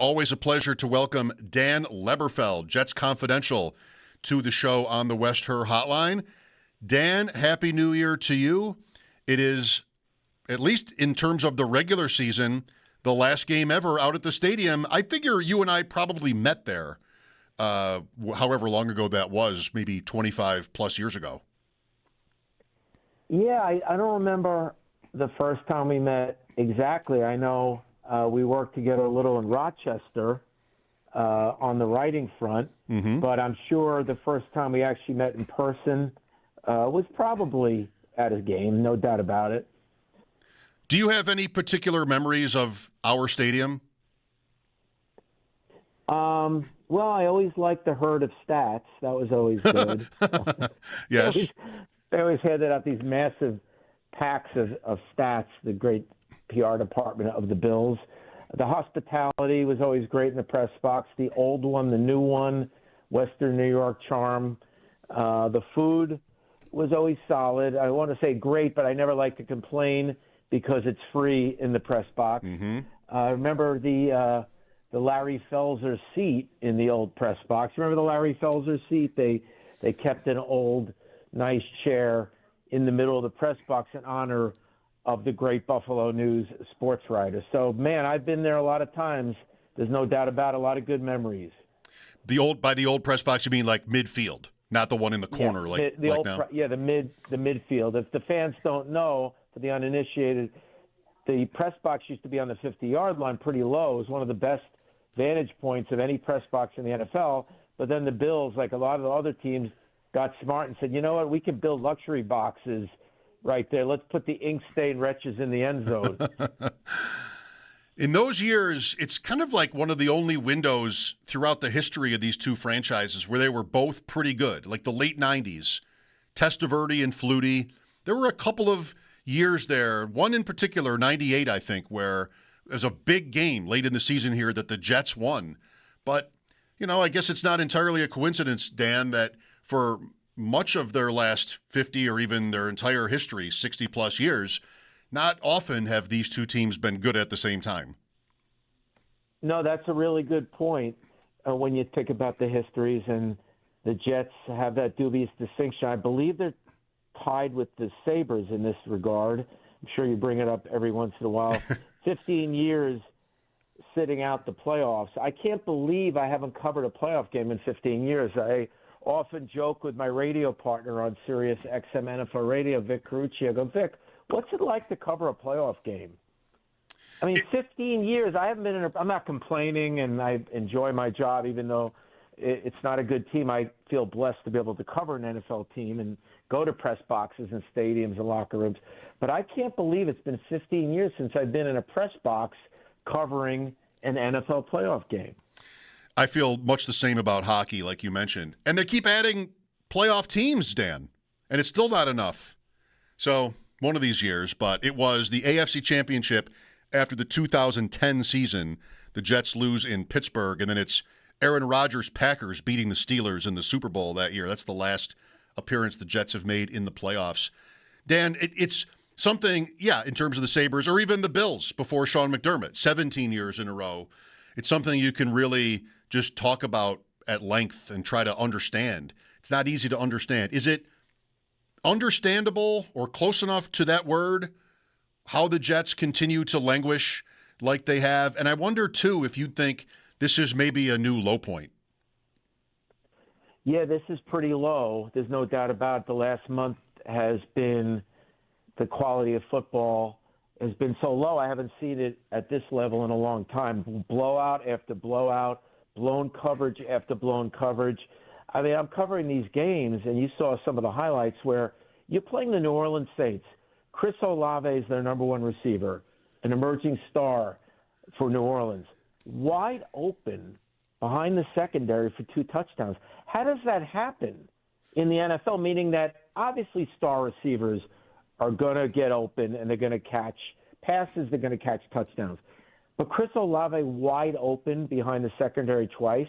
Always a pleasure to welcome Dan Leberfeld, Jets Confidential, to the show on the West Her Hotline. Dan, Happy New Year to you. It is, at least in terms of the regular season, the last game ever out at the stadium. I figure you and I probably met there, however long ago that was, maybe 25 plus years ago. Yeah, I don't remember the first time we met exactly. I know we worked together a little in Rochester on the writing front, but I'm sure the first time we actually met in person was probably at a game, no doubt about it. Do you have any particular memories of our stadium? Well, I always liked the herd of stats. That was always good. Yes. They always handed out these massive packs of stats, the great PR department of the Bills. The hospitality was always great in the press box. The old one, the new one, Western New York charm. The food was always solid. I want to say great, but I never like to complain because it's free in the press box. I remember the Larry Felser seat in the old press box. Remember the Larry Felser seat? They kept an old, nice chair in the middle of the press box in honor of the great Buffalo News sports writer. So, man, I've been there a lot of times. There's no doubt about it, a lot of good memories. By the old press box, you mean like midfield, not the one in the corner, the old now? the midfield. If the fans don't know, for the uninitiated, the press box used to be on the 50-yard line pretty low. It was one of the best vantage points of any press box in the NFL. But then the Bills, like a lot of the other teams, got smart and said, you know what, we can build luxury boxes right there. Let's put the ink-stained wretches in the end zone. In those years, it's kind of like one of the only windows throughout the history of these two franchises where they were both pretty good, like the late 90s. Testaverde and Flutie. There were a couple of years there, one in particular, 98, I think, where it was a big game late in the season here that the Jets won. But, I guess it's not entirely a coincidence, Dan, that for much of their last 50 or even their entire history, 60-plus years, not often have these two teams been good at the same time. No, that's a really good point when you think about the histories, and the Jets have that dubious distinction. I believe they're tied with the Sabres in this regard. I'm sure you bring it up every once in a while. 15 years sitting out the playoffs. I can't believe I haven't covered a playoff game in 15 years. I often joke with my radio partner on Sirius XM NFL Radio, Vic Carucci. I go, Vic, what's it like to cover a playoff game? I mean, 15 years. I haven't been I'm not complaining, and I enjoy my job, even though it's not a good team. I feel blessed to be able to cover an NFL team and go to press boxes and stadiums and locker rooms. But I can't believe it's been 15 years since I've been in a press box covering an NFL playoff game. I feel much the same about hockey, like you mentioned. And they keep adding playoff teams, Dan, and it's still not enough. So one of these years, but it was the AFC Championship after the 2010 season. The Jets lose in Pittsburgh, and then it's Aaron Rodgers' Packers beating the Steelers in the Super Bowl that year. That's the last appearance the Jets have made in the playoffs. Dan, it's something, in terms of the Sabres or even the Bills before Sean McDermott, 17 years in a row. It's something you can really just talk about at length and try to understand. It's not easy to understand. Is it understandable or close enough to that word how the Jets continue to languish like they have? And I wonder, too, if you'd think this is maybe a new low point. Yeah, this is pretty low. There's no doubt about it. The last month has been the quality of football has been so low. I haven't seen it at this level in a long time. Blowout after blowout, blown coverage after blown coverage. I mean, I'm covering these games, and you saw some of the highlights where you're playing the New Orleans Saints. Chris Olave is their number one receiver, an emerging star for New Orleans. Wide open behind the secondary for 2 touchdowns. How does that happen in the NFL, meaning that obviously star receivers are going to get open and they're going to catch passes, they're going to catch touchdowns. But Chris Olave wide open behind the secondary twice.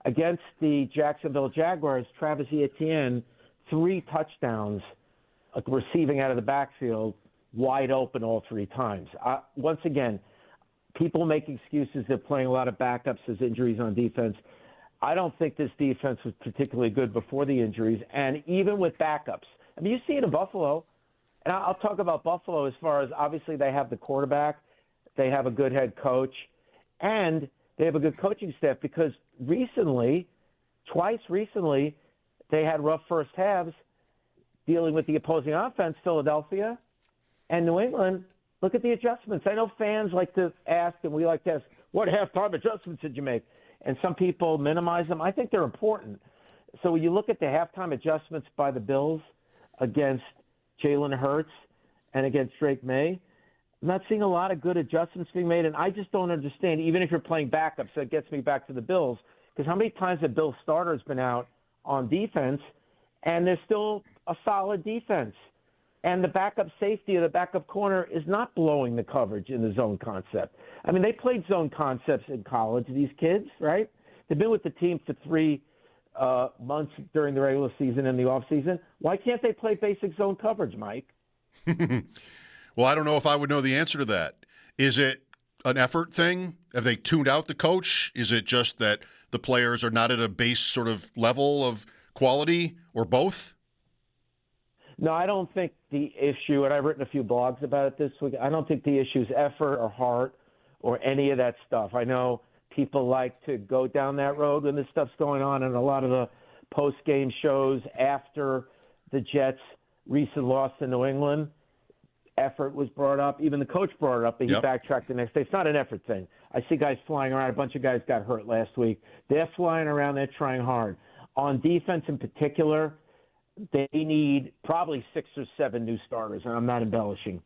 Against the Jacksonville Jaguars, Travis Etienne, 3 touchdowns receiving out of the backfield, wide open all 3 times. Once again, people make excuses. They're playing a lot of backups as injuries on defense. I don't think this defense was particularly good before the injuries, and even with backups. I mean, you see it in Buffalo, and I'll talk about Buffalo as far as obviously they have the quarterback, they have a good head coach, and they have a good coaching staff because twice recently, they had rough first halves dealing with the opposing offense, Philadelphia and New England. Look at the adjustments. I know fans like to ask, and we like to ask, what halftime adjustments did you make? And some people minimize them. I think they're important. So when you look at the halftime adjustments by the Bills against Jalen Hurts and against Drake May, I'm not seeing a lot of good adjustments being made, and I just don't understand, even if you're playing backups, that gets me back to the Bills, because how many times have Bills starters been out on defense, and there's still a solid defense? And the backup safety or the backup corner is not blowing the coverage in the zone concept. I mean, they played zone concepts in college, these kids, right? They've been with the team for 3 months during the regular season and the offseason. Why can't they play basic zone coverage, Mike? Well, I don't know if I would know the answer to that. Is it an effort thing? Have they tuned out the coach? Is it just that the players are not at a base sort of level of quality, or both? No, I don't think the issue, and I've written a few blogs about it this week, I don't think the issue is effort or heart or any of that stuff. I know people like to go down that road when this stuff's going on, and a lot of the post-game shows after the Jets' recent loss to New England, effort was brought up. Even the coach brought it up, but he backtracked the next day. It's not an effort thing. I see guys flying around. A bunch of guys got hurt last week. They're flying around. They're trying hard. On defense in particular, they need probably 6 or 7 new starters, and I'm not embellishing.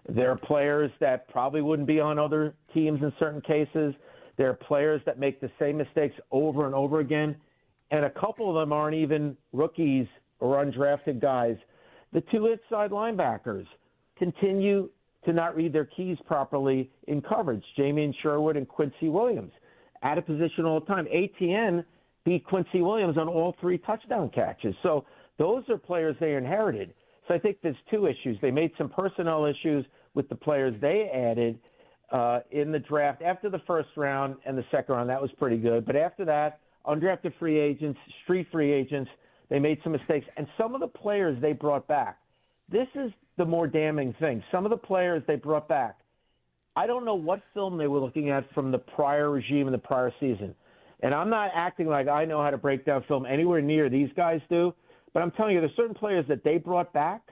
There are players that probably wouldn't be on other teams in certain cases. There are players that make the same mistakes over and over again, and a couple of them aren't even rookies or undrafted guys. The 2 inside linebackers continue to not read their keys properly in coverage. Jamien Sherwood and Quincy Williams out of position all the time. ATN beat Quincy Williams on all 3 touchdown catches. So those are players they inherited. So I think there's 2 issues. They made some personnel issues with the players they added in the draft after the first round and the second round. That was pretty good. But after that, undrafted free agents, street free agents, they made some mistakes. And some of the players they brought back, this is the more damning thing. Some of the players they brought back, I don't know what film they were looking at from the prior regime in the prior season. And I'm not acting like I know how to break down film anywhere near these guys do. But I'm telling you, there's certain players that they brought back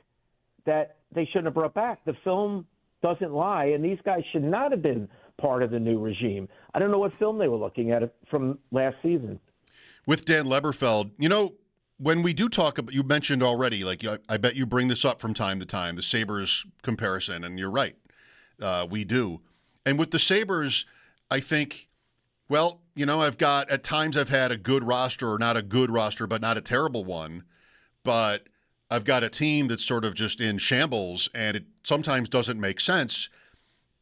that they shouldn't have brought back. The film doesn't lie, and these guys should not have been part of the new regime. I don't know what film they were looking at from last season. With Dan Leberfeld, when we do talk about, you mentioned already, like I bet you bring this up from time to time, the Sabres comparison, and you're right. We do. And with the Sabres, I think, at times I've had a good roster, or not a good roster, but not a terrible one. But I've got a team that's sort of just in shambles, and it sometimes doesn't make sense.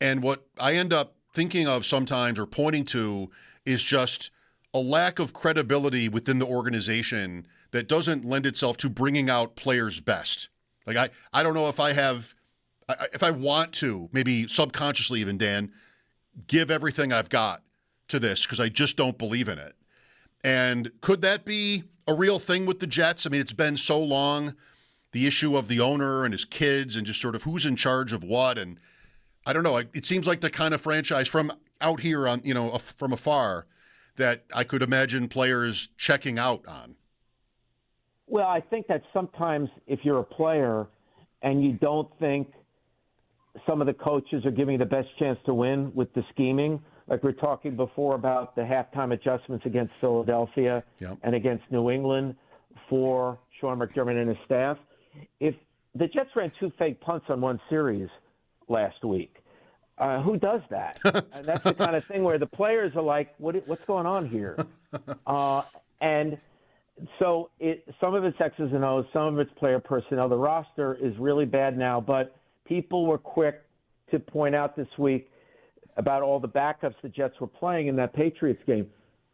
And what I end up thinking of sometimes, or pointing to, is just a lack of credibility within the organization that doesn't lend itself to bringing out players' best. Like, I don't know if if I want to, maybe subconsciously even, Dan, give everything I've got to this, because I just don't believe in it. And could that be a real thing with the Jets? I mean, it's been so long, the issue of the owner and his kids and just sort of who's in charge of what. And I don't know, it seems like the kind of franchise from out here on, from afar, that I could imagine players checking out on. Well, I think that sometimes if you're a player and you don't think some of the coaches are giving you the best chance to win with the scheming, like we were talking before about the halftime adjustments against Philadelphia and against New England for Sean McDermott and his staff. If the Jets ran 2 fake punts on one series last week, who does that? And that's the kind of thing where the players are like, what's going on here? And so some of it's X's and O's, some of it's player personnel. The roster is really bad now, but people were quick to point out this week about all the backups the Jets were playing in that Patriots game.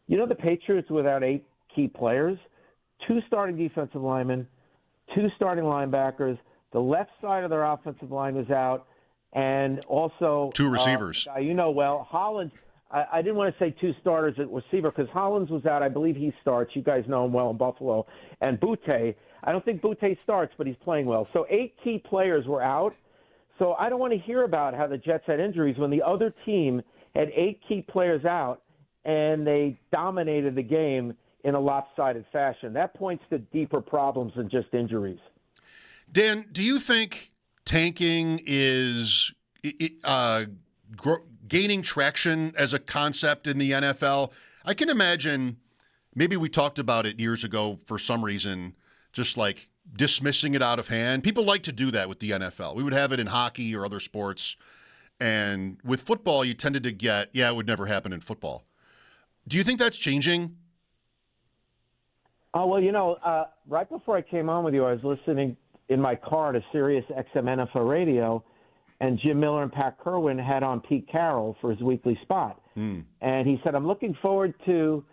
The Patriots without 8 key players, 2 starting defensive linemen, 2 starting linebackers, the left side of their offensive line was out, and also Two receivers. you know well, Hollins. I didn't want to say two starters at receiver because Hollins was out. I believe he starts. You guys know him well in Buffalo. And Butte, I don't think Butte starts, but he's playing well. So 8 key players were out. So I don't want to hear about how the Jets had injuries when the other team had 8 key players out and they dominated the game in a lopsided fashion. That points to deeper problems than just injuries. Dan, do you think tanking is gaining traction as a concept in the NFL? I can imagine maybe we talked about it years ago for some reason, just like dismissing it out of hand. People like to do that with the NFL. We would have it in hockey or other sports. And with football, you tended to get, it would never happen in football. Do you think that's changing? Oh, well, right before I came on with you, I was listening in my car to Sirius XM NFL radio, and Jim Miller and Pat Kerwin had on Pete Carroll for his weekly spot. And he said, I'm looking forward to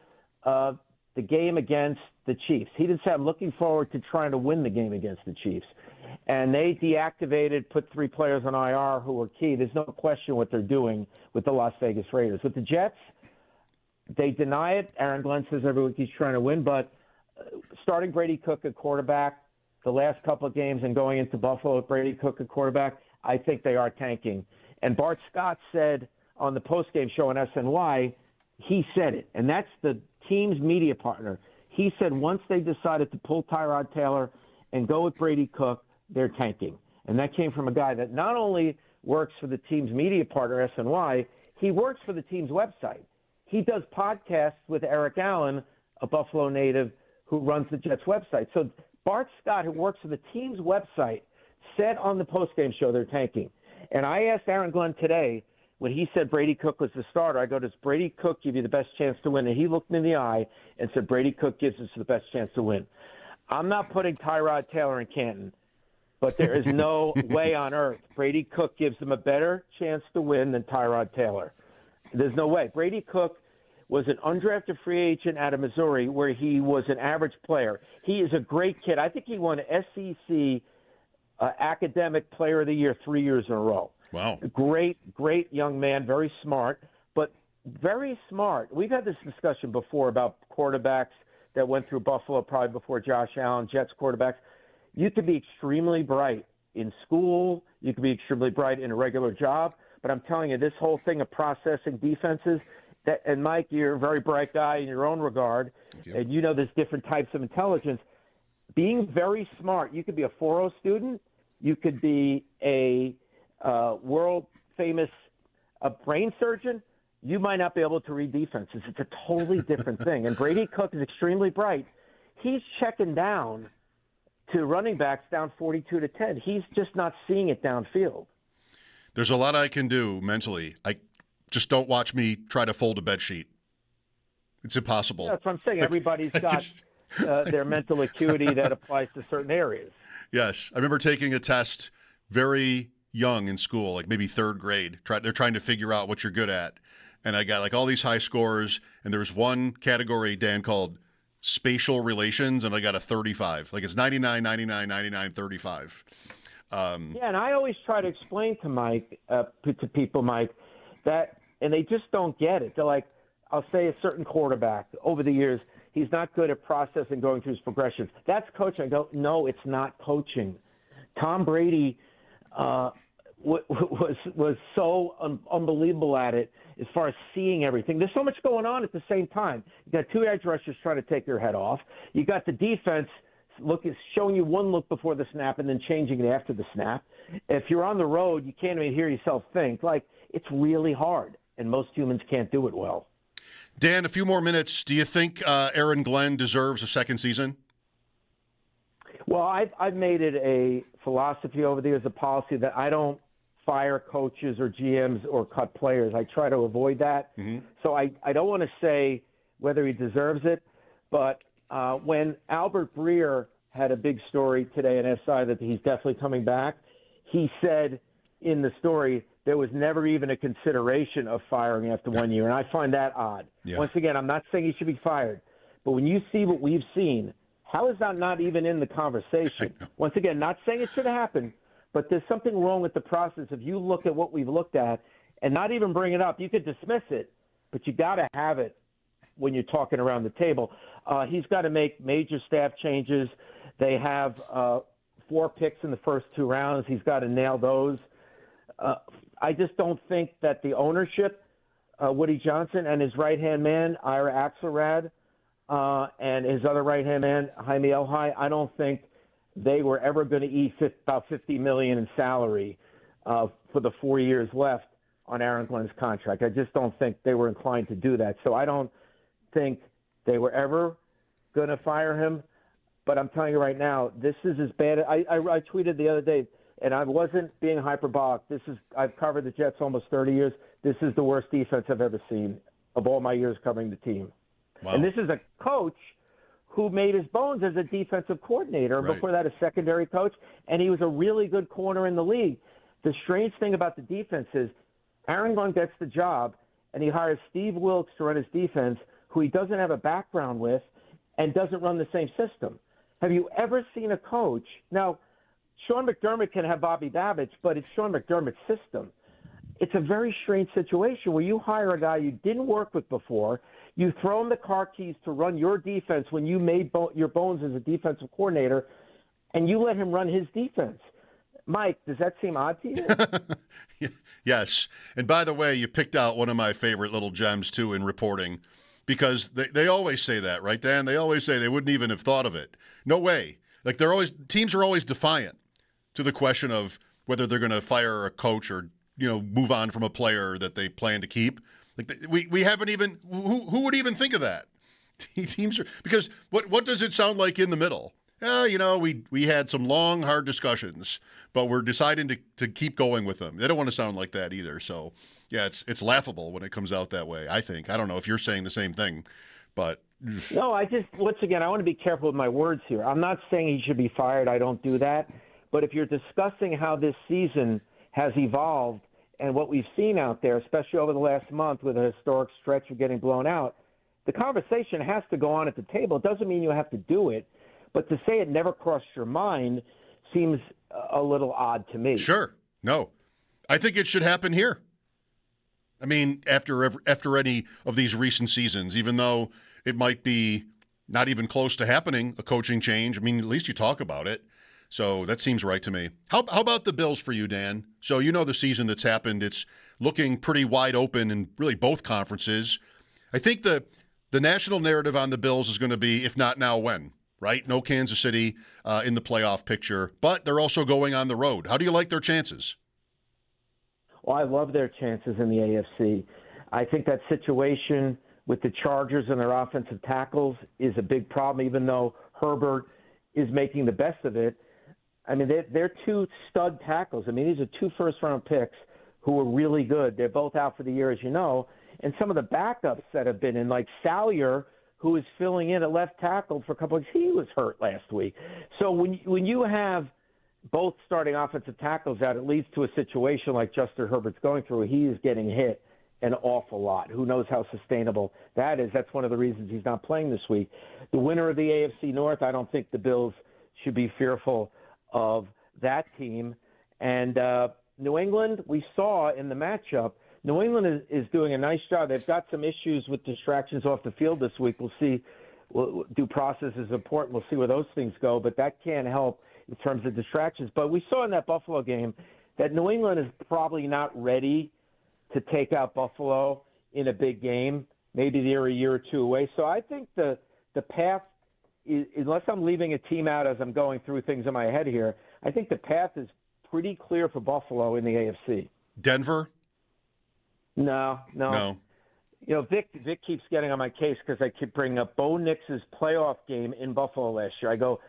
the game against the Chiefs. He didn't say, I'm looking forward to trying to win the game against the Chiefs. And they deactivated, put 3 players on IR who were key. There's no question what they're doing with the Las Vegas Raiders. With the Jets, they deny it. Aaron Glenn says every week he's trying to win. But starting Brady Cook at quarterback the last couple of games and going into Buffalo with Brady Cook at quarterback, I think they are tanking. And Bart Scott said on the postgame show on SNY, he said it, and that's the team's media partner. He said once they decided to pull Tyrod Taylor and go with Brady Cook, they're tanking. And that came from a guy that not only works for the team's media partner, SNY, he works for the team's website. He does podcasts with Eric Allen, a Buffalo native who runs the Jets website. So Bart Scott, who works for the team's website, said on the postgame show they're tanking. And I asked Aaron Glenn today, when he said Brady Cook was the starter, I go, does Brady Cook give you the best chance to win? And he looked me in the eye and said, Brady Cook gives us the best chance to win. I'm not putting Tyrod Taylor in Canton, but there is no way on earth Brady Cook gives them a better chance to win than Tyrod Taylor. There's no way. Brady Cook was an undrafted free agent out of Missouri where he was an average player. He is a great kid. I think he won SEC Academic Player of the Year 3 years in a row. Wow. Great young man, very smart, but very smart. We've had this discussion before about quarterbacks that went through Buffalo probably before Josh Allen, Jets quarterbacks. You could be extremely bright in school. You could be extremely bright in a regular job. But I'm telling you, this whole thing of processing defenses, and Mike, you're a very bright guy in your own regard, and you know there's different types of intelligence. Being very smart, you could be a 4.0 student. You could be a world-famous brain surgeon. You might not be able to read defenses. It's a totally different thing. And Brady Cook is extremely bright. He's checking down to running backs down 42-10. He's just not seeing it downfield. There's a lot I can do mentally. I just don't watch me try to fold a bed sheet. It's impossible. That's what I'm saying. Everybody's got their mental acuity that applies to certain areas. Yes. I remember taking a test very young in school, like maybe 3rd grade. They're trying to figure out what you're good at. And I got like all these high scores. And there was one category, Dan, called spatial relations. And I got a 35. Like it's 99, 99, 99, 35. Yeah, and I always try to explain to Mike, to people, Mike, that, and they just don't get it. They're like, I'll say a certain quarterback over the years, he's not good at processing going through his progressions. That's coaching. I go, no, it's not coaching. Tom Brady was so unbelievable at it as far as seeing everything. There's so much going on at the same time. You got 2 edge rushers trying to take your head off. You got the defense showing you one look before the snap and then changing it after the snap. If you're on the road, you can't even hear yourself think. Like, it's really hard, and most humans can't do it well. Dan, a few more minutes. Do you think Aaron Glenn deserves a second season? Well, I've made it a philosophy over the years, a policy that I don't fire coaches or GMs or cut players. I try to avoid that. Mm-hmm. So I don't want to say whether he deserves it, but when Albert Breer had a big story today in SI that he's definitely coming back, he said in the story there was never even a consideration of firing after 1 year, and I find that odd. Yeah. Once again, I'm not saying he should be fired, but when you see what we've seen, how is that not even in the conversation? Once again, not saying it should happen, but there's something wrong with the process. If you look at what we've looked at and not even bring it up, you could dismiss it, but you got to have it when you're talking around the table. He's got to make major staff changes. They have 4 picks in the first 2 rounds. He's got to nail those. I just don't think that the ownership, Woody Johnson and his right-hand man, Ira Axelrad, and his other right-hand man, Jaime Elhai, I don't think they were ever going to eat about $50 million in salary for the 4 years left on Aaron Glenn's contract. I just don't think they were inclined to do that. So I don't think they were ever going to fire him. But I'm telling you right now, this is as bad. I tweeted the other day, and I wasn't being hyperbolic. I've covered the Jets almost 30 years. This is the worst defense I've ever seen of all my years covering the team. Wow. And this is a coach who made his bones as a defensive coordinator. Right. Before that, a secondary coach, and he was a really good corner in the league. The strange thing about the defense is Aaron Glenn gets the job, and he hires Steve Wilkes to run his defense, who he doesn't have a background with and doesn't run the same system. Have you ever seen a coach? Now, Sean McDermott can have Bobby Babbitt, but it's Sean McDermott's system. It's a very strange situation where you hire a guy you didn't work with before, you throw him the car keys to run your defense when you made your bones as a defensive coordinator, and you let him run his defense. Mike, does that seem odd to you? Yes. And by the way, you picked out one of my favorite little gems, too, in reporting, because they always say that, right, Dan? They always say they wouldn't even have thought of it. No way. Like teams are always defiant to the question of whether they're going to fire a coach or, move on from a player that they plan to keep. Like we haven't even who would even think of that? Teams are, because what does it sound like in the middle? We had some long, hard discussions, but we're deciding to keep going with them. They don't want to sound like that either. So, yeah, it's laughable when it comes out that way, I think. I don't know if you're saying the same thing, but no, once again, I want to be careful with my words here. I'm not saying he should be fired. I don't do that. But if you're discussing how this season has evolved and what we've seen out there, especially over the last month with a historic stretch of getting blown out, the conversation has to go on at the table. It doesn't mean you have to do it, but to say it never crossed your mind seems a little odd to me. Sure. No. I think it should happen here. I mean, after any of these recent seasons, even though it might be not even close to happening, a coaching change, I mean, at least you talk about it. So that seems right to me. How about the Bills for you, Dan? So the season that's happened, it's looking pretty wide open in really both conferences. I think the national narrative on the Bills is going to be, if not now, when, right? No Kansas City in the playoff picture, but they're also going on the road. How do you like their chances? Well, I love their chances in the AFC. I think that situation with the Chargers and their offensive tackles is a big problem, even though Herbert is making the best of it. I mean, they're 2 stud tackles. I mean, these are 2 first-round picks who are really good. They're both out for the year, as you know. And some of the backups that have been in, like Salyer, who is filling in at left tackle for a couple of weeks, he was hurt last week. So when you have both starting offensive tackles out, it leads to a situation like Justin Herbert's going through. He is getting hit an awful lot. Who knows how sustainable that is? That's one of the reasons he's not playing this week. The winner of the AFC North, I don't think the Bills should be fearful of that team. And New England, we saw in the matchup, New England is doing a nice job. They've got some issues with distractions off the field this week. We'll see. Due process is important. We'll see where those things go, but that can't help in terms of distractions. But we saw in that Buffalo game that New England is probably not ready to take out Buffalo in a big game. Maybe they're a year or 2 away. So I think the path, unless I'm leaving a team out as I'm going through things in my head here, I think the path is pretty clear for Buffalo in the AFC. Denver? No. Vic keeps getting on my case because I keep bringing up Bo Nix's playoff game in Buffalo last year. I go,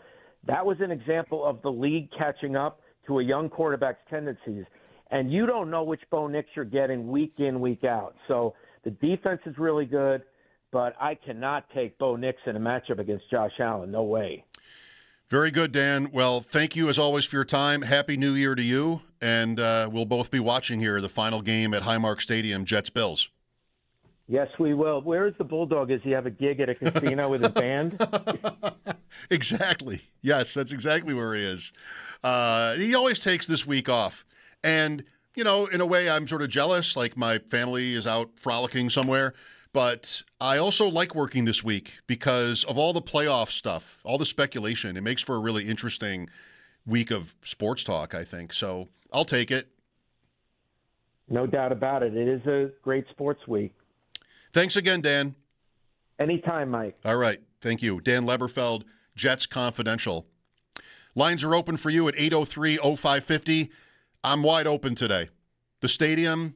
that was an example of the league catching up to a young quarterback's tendencies. And you don't know which Bo Nix you're getting week in, week out. So the defense is really good, but I cannot take Bo Nix in a matchup against Josh Allen. No way. Very good, Dan. Well, thank you as always for your time. Happy New Year to you. And we'll both be watching here the final game at Highmark Stadium, Jets-Bills. Yes, we will. Where is the Bulldog? Does he have a gig at a casino with his band? Exactly. Yes, that's exactly where he is. He always takes this week off. And, in a way, I'm sort of jealous. Like, my family is out frolicking somewhere. But I also like working this week because of all the playoff stuff, all the speculation. It makes for a really interesting week of sports talk, I think. So I'll take it. No doubt about it. It is a great sports week. Thanks again, Dan. Anytime, Mike. All right. Thank you. Dan Leberfeld, Jets Confidential. Lines are open for you at 803-0550. I'm wide open today. The stadium